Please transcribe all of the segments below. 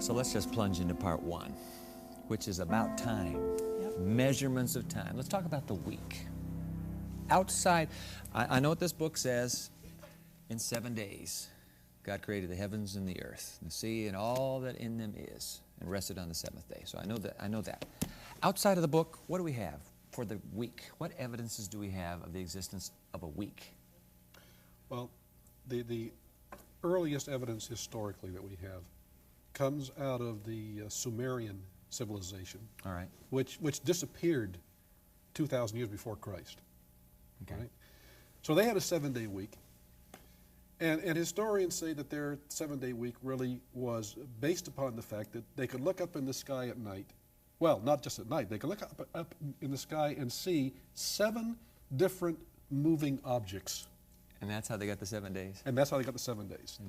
So let's just plunge into part one, which is about time, measurements of time. Let's talk about the week. Outside, I know what this book says. In 7 days, God created the heavens and the earth, the sea, and all that in them is, and rested on the seventh day. So I know that. Outside of the book, what do we have for the week? What evidences do we have of the existence of a week? Well, the earliest evidence historically that we have comes out of the Sumerian civilization, All right. which disappeared 2,000 years before Christ. Okay. Right? So they had a 7-day week, and historians say that their 7-day week really was based upon the fact that they could look up in the sky at night. Well, not just at night. They could look up in the sky and see 7 different moving objects. And that's how they got the 7 days? And that's how they got the 7 days.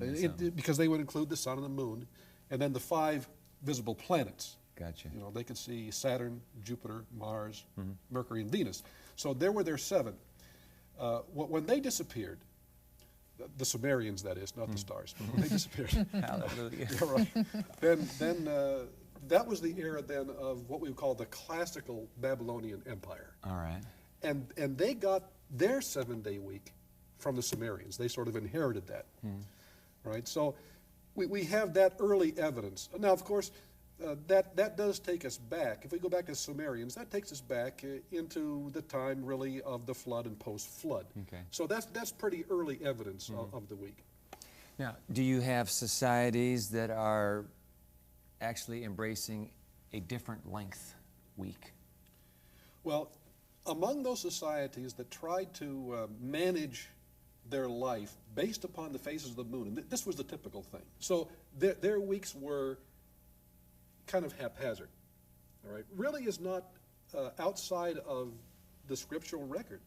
Because they would include the sun and the moon, and then the 5 visible planets. Gotcha. You know, they could see Saturn, Jupiter, Mars, Mercury, and Venus. So there were their 7. When they disappeared, the Sumerians, that is, not the stars, but when they disappeared. Hallelujah. Yeah, right. Then that was the era then of what we would call the classical Babylonian Empire. All right. And they got their 7-day week from the Sumerians. They sort of inherited that. Right? So we have that early evidence. Now, of course, that does take us back. If we go back to Sumerians, that takes us back into the time, really, of the flood and post-flood. Okay. So that's pretty early evidence of the week. Now, do you have societies that are actually embracing a different length week? Well, among those societies that tried to manage their life based upon the phases of the moon, and this was the typical thing. So their weeks were kind of haphazard. All right, really is not outside of the scriptural record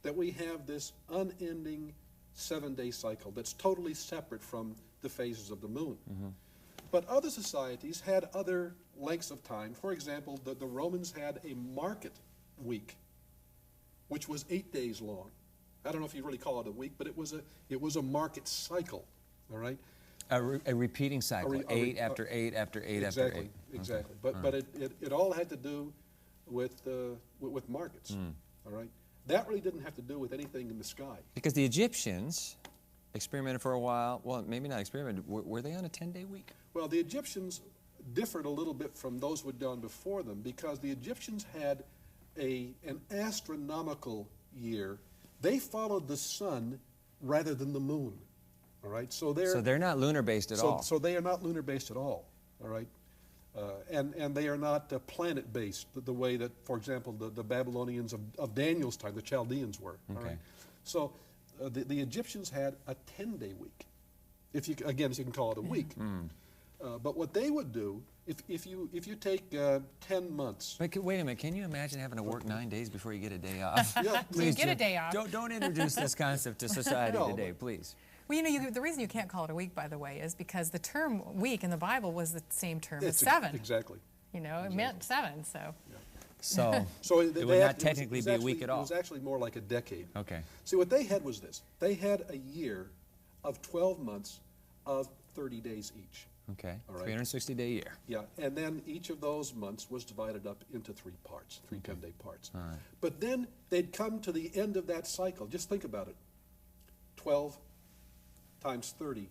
that we have this unending 7-day cycle that's totally separate from the phases of the moon. But other societies had other lengths of time. For example, the Romans had a market week, which was 8 days long. I don't know if you really call it a week, but it was a market cycle. All right. A repeating cycle, 8 after 8 after 8 after 8. Exactly. Okay. But it all had to do with markets. All right. That really didn't have to do with anything in the sky. Because the Egyptians experimented for a while. Well, maybe not experimented. Were they on a 10-day week? Well, the Egyptians differed a little bit from those who had gone before them because the Egyptians had an astronomical year. They followed the sun rather than the moon. All right, so they're not lunar-based at all. So they are not lunar-based at all. All right, and they are not planet-based the way that, for example, the Babylonians of Daniel's time, the Chaldeans were. Okay. All right? So the Egyptians had a 10-day week, if you can call it a week. But what they would do, if you take 10 months. Wait a minute. Can you imagine having to work 9 days before you get a day off? Yeah, you get a day off. Don't introduce this concept to society today, please. Well, you know, the reason you can't call it a week, by the way, is because the term week in the Bible was the same term as 7. Exactly. You know, it meant 7, so. So it would not technically be a week at all. It was actually more like a decade. Okay. See, what they had was this. They had a year of 12 months of 30 days each. Okay, all right. 360-day year. Yeah, and then each of those months was divided up into 3 parts, 3 10-day parts. All right. But then they'd come to the end of that cycle. Just think about it. 12 times 30.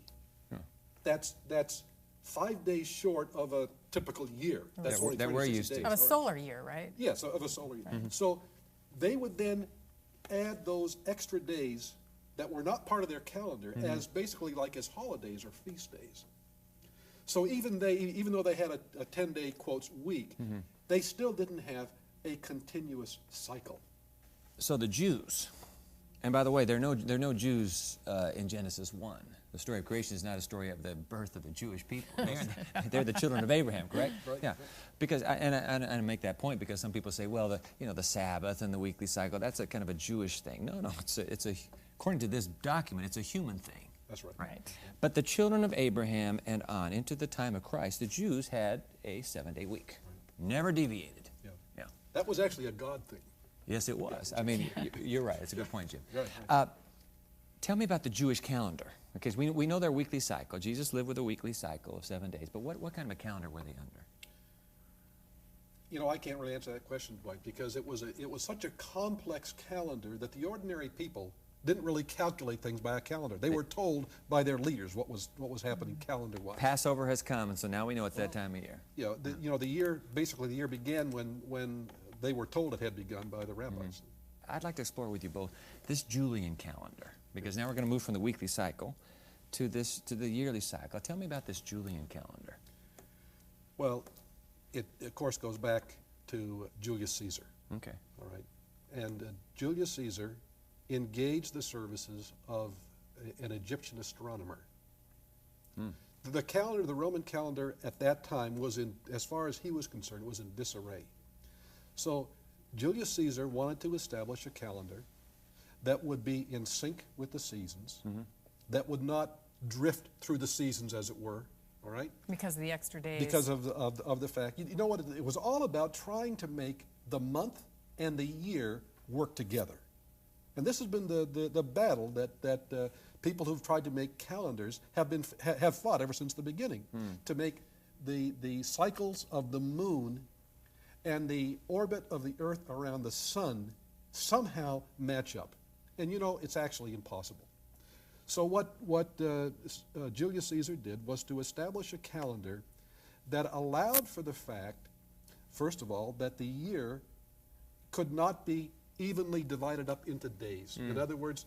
That's 5 days short of a typical year. That's only that we're 360 used to. days. Of a solar year, right? Yes, of a solar year. So they would then add those extra days that were not part of their calendar as basically like as holidays or feast days. So even though they had a 10-day, quotes, week, they still didn't have a continuous cycle. So the Jews, and by the way, there are no Jews in Genesis 1. The story of creation is not a story of the birth of the Jewish people. They're the children of Abraham, correct? Right. Yeah. Because I make that point because some people say, well, the Sabbath and the weekly cycle, that's a kind of a Jewish thing. No, it's a according to this document, it's a human thing. That's right. Right. But the children of Abraham and on into the time of Christ, the Jews had a 7-day week. Never deviated. Yeah. That was actually a God thing. Yes, it was. I mean, you're right. It's a good point, Jim. Right. Tell me about the Jewish calendar. Okay, so we know their weekly cycle. Jesus lived with a weekly cycle of 7 days. But what kind of a calendar were they under? You know, I can't really answer that question, Dwight, because it was such a complex calendar that the ordinary people didn't really calculate things by a calendar. They were told by their leaders what was happening calendar-wise. Passover has come, and so now we know it's that time of year. Yeah, the year began when they were told it had begun by the rabbis. I'd like to explore with you both this Julian calendar, because now we're going to move from the weekly cycle to the yearly cycle. Tell me about this Julian calendar. Well, it of course goes back to Julius Caesar. Okay. All right, and Julius Caesar engaged the services of an Egyptian astronomer. The calendar, the Roman calendar at that time was as far as he was concerned, was in disarray. So Julius Caesar wanted to establish a calendar that would be in sync with the seasons, that would not drift through the seasons, as it were. All right? Because of the extra days. Because of the fact, you know what, it was all about trying to make the month and the year work together. And this has been the battle that people who've tried to make calendars have fought ever since the beginning, to make the cycles of the moon and the orbit of the earth around the sun somehow match up. And you know, it's actually impossible. So what Julius Caesar did was to establish a calendar that allowed for the fact, first of all, that the year could not be evenly divided up into days. In other words,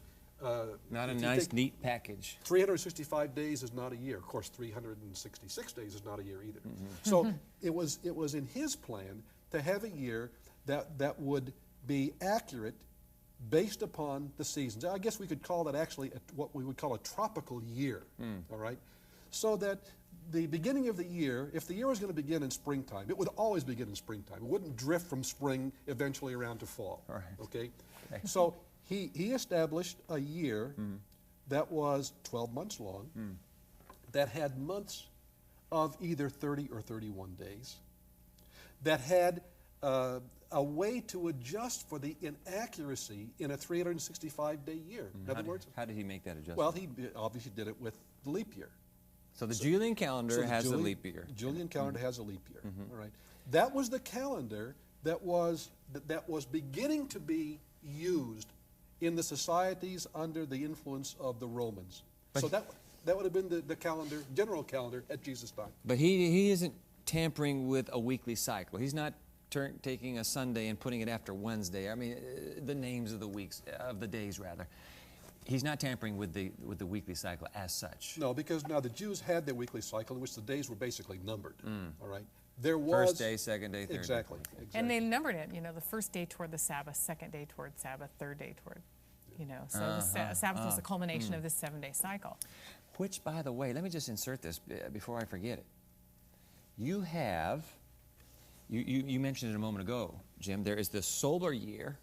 not a nice, neat package. 365 days is not a year. Of course, 366 days is not a year either. So it was in his plan to have a year that would be accurate based upon the seasons. I guess we could call that actually what we would call a tropical year, all right? So that the beginning of the year, if the year was going to begin in springtime, it would always begin in springtime. It wouldn't drift from spring eventually around to fall, all right. Okay? So he established a year that was 12 months long, that had months of either 30 or 31 days, that had a way to adjust for the inaccuracy in a 365-day year. In other words, how did he make that adjustment? well, he obviously did it with the leap year. So the Julian calendar has a leap year. Julian calendar has a leap year. All right. That was the calendar that was beginning to be used in the societies under the influence of the Romans. So that would have been the calendar, general calendar at Jesus' time. But he isn't tampering with a weekly cycle. He's not taking a Sunday and putting it after Wednesday. I mean, the names of the weeks, of the days rather. He's not tampering with the weekly cycle as such. No, because now the Jews had their weekly cycle in which the days were basically numbered. All right. There was first day, second day, third exactly, day. exactly. And they numbered it, you know, the first day toward the Sabbath, second day toward Sabbath, third day toward, you know. So the Sabbath was the culmination of this 7-day cycle. Which, by the way, let me just insert this before I forget it. You have, you mentioned it a moment ago, Jim, there is the solar year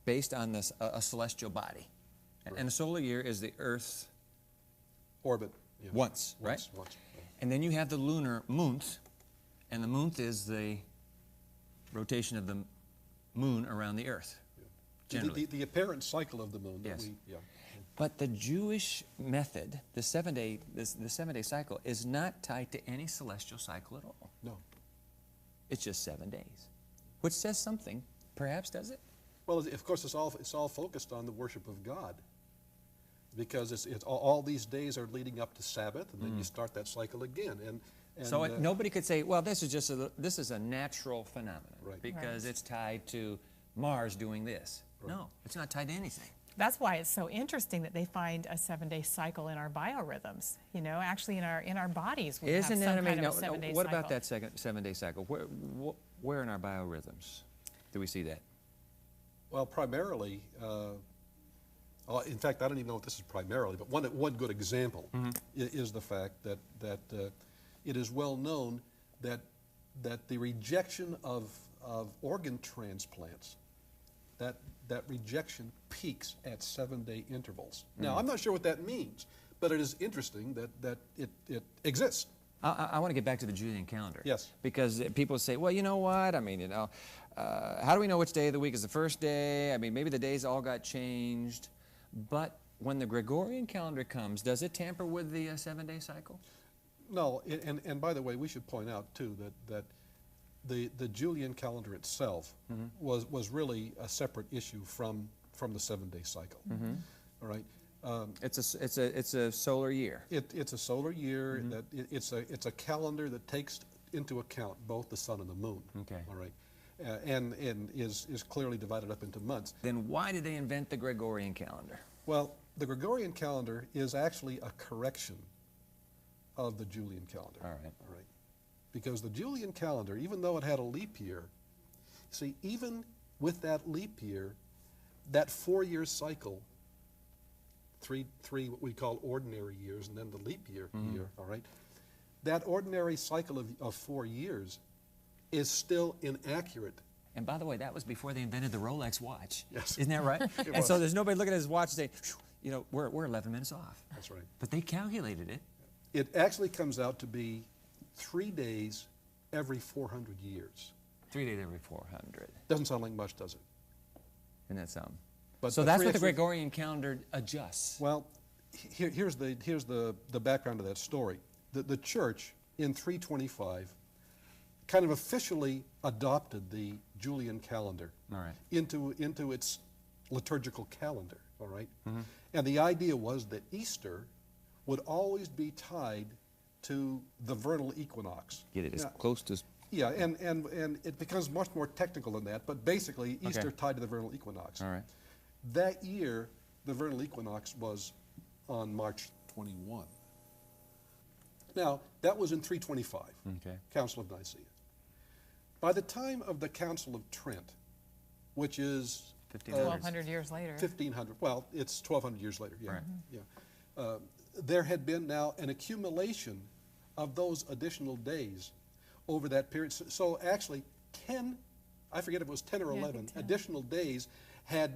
based on this a celestial body. And the solar year is the Earth's orbit. Yeah. Once, right? Once. And then you have the lunar month, and the month is the rotation of the moon around the Earth. Yeah. Generally. The apparent cycle of the moon. Yes. Yeah. But the Jewish method, the 7-day cycle, is not tied to any celestial cycle at all. No. It's just 7 days, which says something, perhaps, does it? Well, of course, it's all focused on the worship of God, because it's all these days are leading up to Sabbath, and then you start that cycle again. And so nobody could say, well, this is a natural phenomenon, Right. because it's tied to Mars doing this. Right. No, it's not tied to anything. That's why it's so interesting that they find a 7-day cycle in our biorhythms. You know, actually in our bodies we have some kind of a 7-day cycle. What about that 7-day cycle? Where in our biorhythms do we see that? Well, primarily, in fact, I don't even know if this is primarily, but one good example is the fact that it is well known that the rejection of organ transplants, that rejection peaks at 7-day intervals. Now, I'm not sure what that means, but it is interesting that it exists. I want to get back to the Julian calendar. Yes. Because people say, well, you know what? I mean, you know, how do we know which day of the week is the first day? I mean, maybe the days all got changed. But when the Gregorian calendar comes, does it tamper with the 7-day cycle? No, and by the way, we should point out too that the Julian calendar itself was really a separate issue from the 7-day cycle. All right. It's a solar year. It's a solar year. That it's a calendar that takes into account both the sun and the moon. Okay. All right. And is clearly divided up into months. Then why did they invent the Gregorian calendar? Well, the Gregorian calendar is actually a correction of the Julian calendar. All right. All right. Because the Julian calendar, even though it had a leap year, see, even with that leap year, that 4-year cycle, three what we call ordinary years, and then the leap year, all right, that ordinary cycle of 4 years is still inaccurate. And by the way, that was before they invented the Rolex watch. Yes. Isn't that right? And so there's nobody looking at his watch and saying, you know, we're 11 minutes off. That's right. But they calculated it. It actually comes out to be 3 days every 400 years. 3 days every 400. Doesn't sound like much, does it? Isn't that something? But so that's what the Gregorian calendar adjusts. Well, here's the background of that story. The church in 325 kind of officially adopted the Julian calendar All right. into its liturgical calendar. All right, and the idea was that Easter would always be tied to the vernal equinox. Get it as close to... Yeah, and it becomes much more technical than that, but basically Easter tied to the vernal equinox. All right. That year, the vernal equinox was on March 21. Now, that was in 325, Okay. Council of Nicaea. By the time of the Council of Trent, which is 1,200 years later. 1500, well, it's 1,200 years later, yeah. Right. Yeah. There had been now an accumulation of those additional days over that period. So actually 10, I forget if it was 10 or 11, 10. additional days had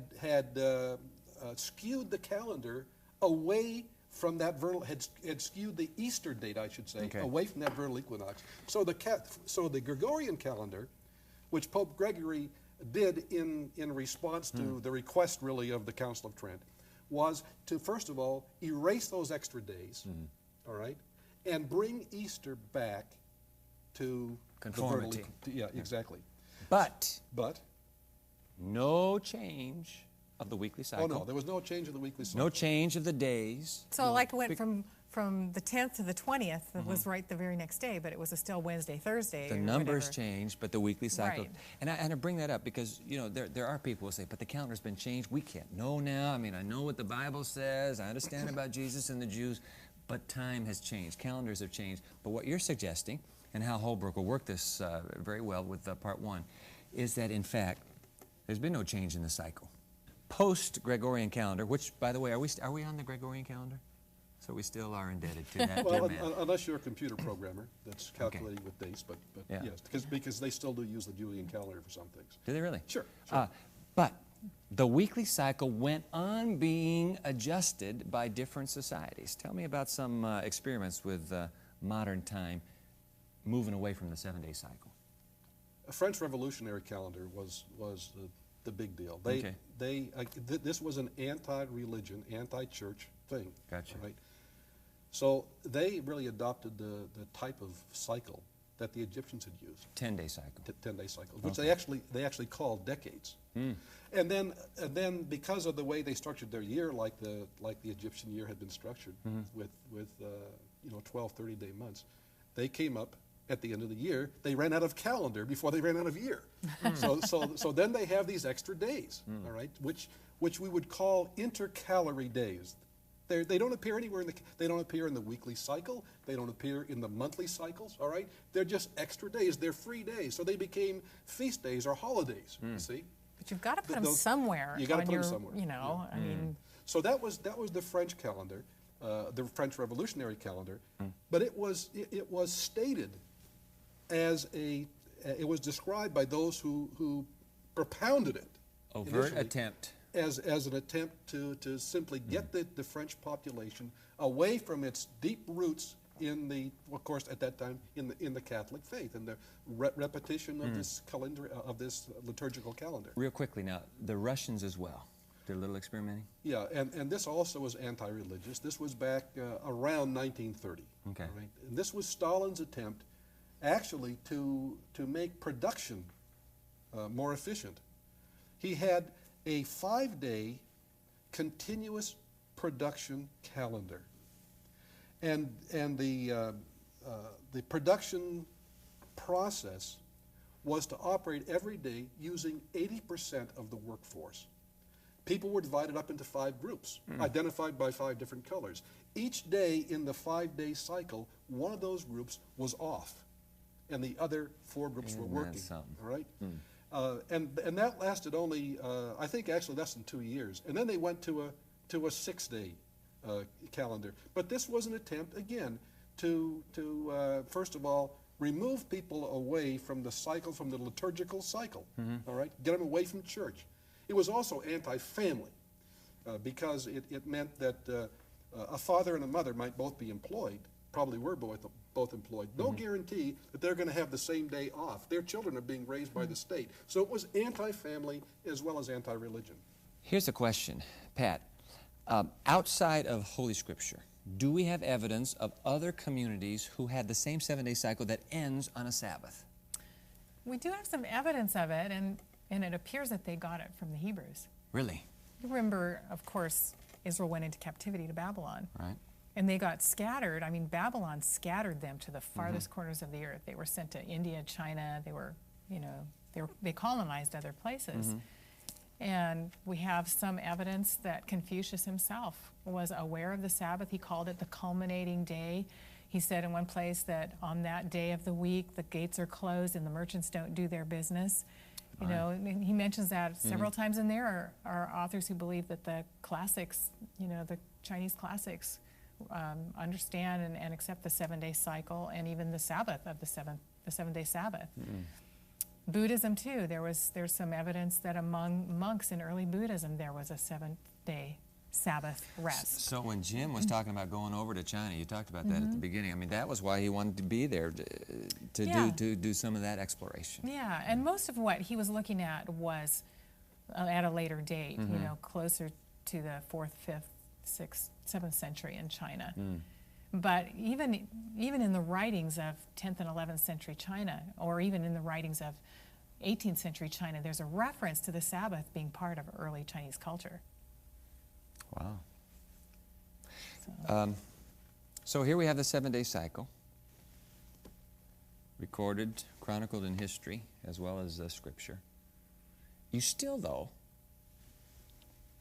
skewed the calendar away from that vernal, had skewed the Easter date, I should say, away from that vernal equinox. So the Gregorian calendar, which Pope Gregory did in response to the request, really, of the Council of Trent, was to, first of all, erase those extra days, all right, and bring Easter back to conformity. Exactly. But But no change of the weekly cycle. oh no, there was no change of the weekly cycle. No change of the days. So like it went from the 10th to the 20th, it was right the very next day, but it was still Wednesday, Thursday. The numbers changed, but the weekly cycle. Right. And I bring that up because, you know, there are people who say, but the calendar's been changed. We can't know now. I mean, I know what the Bible says. I understand about Jesus and the Jews, but time has changed. Calendars have changed. But what you're suggesting, and how Holbrook will work this very well with part 1, is that, in fact, there's been no change in the cycle. Post-Gregorian calendar, which, by the way, are we on the Gregorian calendar? So we still are indebted to that. Well, unless you're a computer programmer that's calculating with dates, but yes, because they still do use the Julian calendar for some things. Do they really? Sure. But the weekly cycle went on being adjusted by different societies. Tell me about some experiments with modern time moving away from the 7-day cycle. A French Revolutionary calendar was the big deal. This was an anti-religion, anti-church thing. Gotcha. Right? So they really adopted the type of cycle that the Egyptians had used. 10-day cycle. 10-day cycle, which they actually called decades. And then because of the way they structured their year, like the Egyptian year had been structured with 12, 30-day months, they came up at the end of the year. They ran out of calendar before they ran out of year. So then they have these extra days, all right, which we would call intercalary days. They don't appear anywhere they don't appear in the weekly cycle. They don't appear in the monthly cycles, all right? They're just extra days. They're free days. So they became feast days or holidays, you see? But you've got to put them somewhere. You got to put them somewhere. You know, I mean. So that was the French calendar, the French Revolutionary calendar, but it was stated as it was described by those who propounded it. Overt attempt. As an attempt to simply get the French population away from its deep roots in the, of course, at that time in the Catholic faith and the repetition of this calendar of this liturgical calendar. Real quickly now, the Russians as well. Did a little experimenting? Yeah, and this also was anti-religious. This was back around 1930. Okay. Right? And this was Stalin's attempt, actually, to make production more efficient. He had a 5-day continuous production calendar, and the production process was to operate every day using 80% of the workforce. People were divided up into 5 groups, identified by 5 different colors. Each day in the 5-day cycle, one of those groups was off, and the other 4 groups were working. All right, and that lasted only, I think, actually less than 2 years. And then they went to a 6-day calendar. But this was an attempt, again, to first of all, remove people away from the cycle, from the liturgical cycle. All right, get them away from church. It was also anti-family because it meant that a father and a mother might both be employed, probably were both employed. No guarantee that they're going to have the same day off. Their children are being raised by the state. So it was anti-family as well as anti-religion. Here's a question, Pat. Outside of Holy Scripture, do we have evidence of other communities who had the same 7-day cycle that ends on a Sabbath? We do have some evidence of it, and it appears that they got it from the Hebrews. Really? You remember, of course, Israel went into captivity to Babylon. Right. And they got scattered. I mean, Babylon scattered them to the farthest corners of the earth. They were sent to India, China. They were, they colonized other places. And we have some evidence that Confucius himself was aware of the Sabbath. He called it the culminating day. He said in one place that on that day of the week, the gates are closed and the merchants don't do their business. You know, and he mentions that several times, and there are authors who believe that the classics, the Chinese classics, understand and accept the 7-day cycle and even the Sabbath of the 7-day Sabbath. Buddhism too. There's some evidence that among monks in early Buddhism there was a 7-day Sabbath rest. So when Jim was talking about going over to China, you talked about that at the beginning. I mean, that was why he wanted to be there to do some of that exploration. Yeah, and most of what he was looking at was at a later date, closer to the 4th, 5th, 6th, 7th century in China. But even in the writings of 10th and 11th century China, or even in the writings of 18th century China, there's a reference to the Sabbath being part of early Chinese culture. Wow. So here we have the 7-day cycle, recorded, chronicled in history, as well as Scripture. You still, though,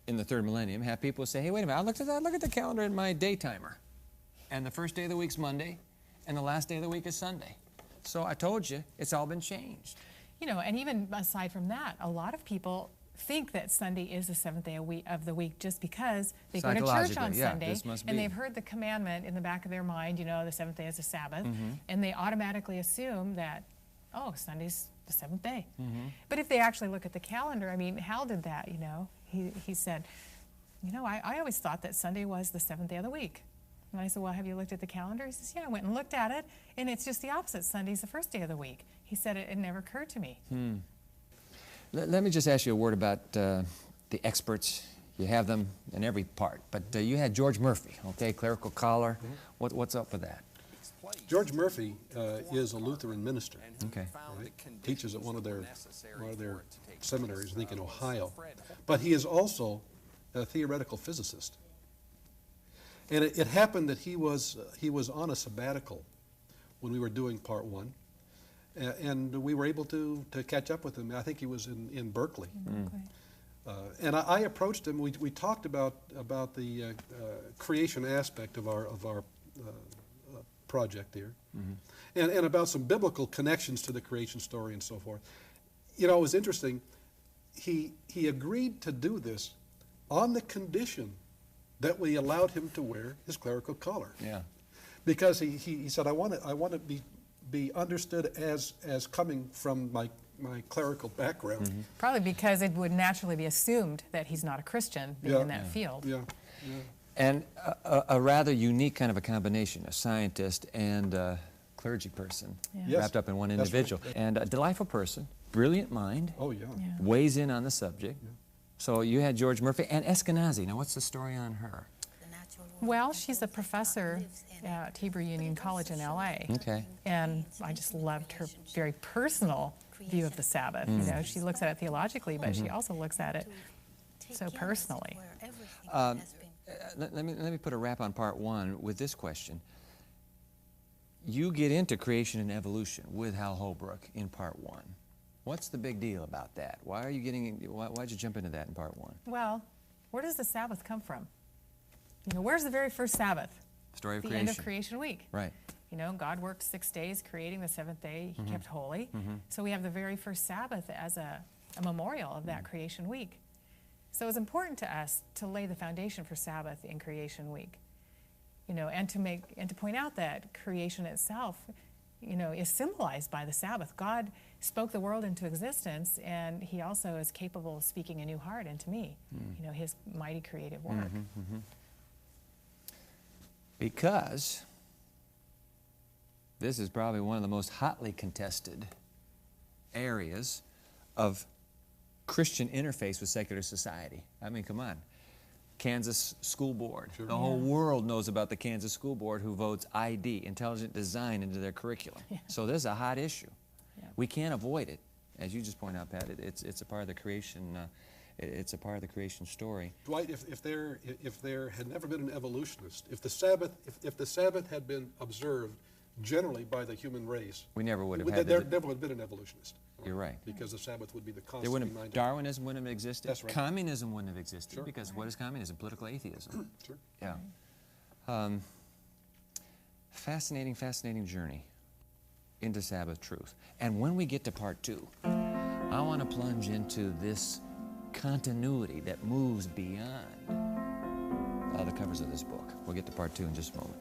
in the 3rd millennium, have people say, hey, wait a minute, look at the calendar in my day timer. And the first day of the week's Monday, and the last day of the week is Sunday. So I told you, it's all been changed. And even aside from that, a lot of people think that Sunday is the 7th day of the week just because they go to church on Sunday, and they've heard the commandment in the back of their mind, the 7th day is a Sabbath, and they automatically assume that, oh, Sunday's the 7th day. But if they actually look at the calendar, I mean, Hal did that, He said, I always thought that Sunday was the 7th day of the week. And I said, well, have you looked at the calendar? He says, yeah, I went and looked at it, and it's just the opposite. Sunday's the 1st day of the week. He said it never occurred to me. Let me just ask you a word about the experts. You have them in every part, but you had George Murphy, okay, clerical collar. What's up with that? George Murphy is a Lutheran minister. Okay. Right? Teaches at one of their seminaries, I think in Ohio. But he is also a theoretical physicist. And it happened that he was on a sabbatical when we were doing part 1. And we were able to catch up with him. I think he was in Berkeley. And I approached him. We talked about the creation aspect of our project here, and about some biblical connections to the creation story and so forth. It was interesting. He agreed to do this on the condition that we allowed him to wear his clerical collar. Yeah. Because he said, I want to be understood as coming from my clerical background. Probably because it would naturally be assumed that he's not a Christian being in that field. And a rather unique kind of a combination, a scientist and a clergy person wrapped up in one individual. Right. And a delightful person, brilliant mind, weighs in on the subject, So you had George Murphy and Eskenazi. Now, what's the story on her? Well, she's a professor at Hebrew Union College in L.A. Okay. And I just loved her very personal view of the Sabbath. You know, she looks at it theologically, but she also looks at it so personally. Let me put a wrap on part one with this question. You get into creation and evolution with Hal Holbrook in part one. What's the big deal about that? Why'd you jump into that in part one? Well, where does the Sabbath come from? You know, where's the very first Sabbath? Story of the creation. end of creation week. Right. You know, God worked 6 days creating, the seventh day he kept holy. So we have the very first Sabbath as a memorial of that creation week. So it's important to us to lay the foundation for Sabbath in creation week. You know, and to point out that creation itself, you know, is symbolized by the Sabbath. God spoke the world into existence, and he also is capable of speaking a new heart into me. You know, his mighty creative work. Because this is probably one of the most hotly contested areas of Christian interface with secular society. I mean, come on. Kansas School Board. Sure. The whole world knows about the Kansas School Board who votes ID, intelligent design, into their curriculum. So this is a hot issue. We can't avoid it. As you just point out, Pat, it's a part of the creation. It's a part of the creation story. Dwight, if there had never been an evolutionist, if the Sabbath had been observed generally by the human race, we never would have had. There never would have been an evolutionist. You're right. Because the Sabbath would be the constant There wouldn't have, reminder. Darwinism wouldn't have existed. That's right. Communism wouldn't have existed. Sure. Because what is communism? Political atheism. Sure. Yeah. Fascinating, fascinating journey into Sabbath truth. And when we get to part two, I want to plunge into this continuity that moves beyond the covers of this book. We'll get to part two in just a moment.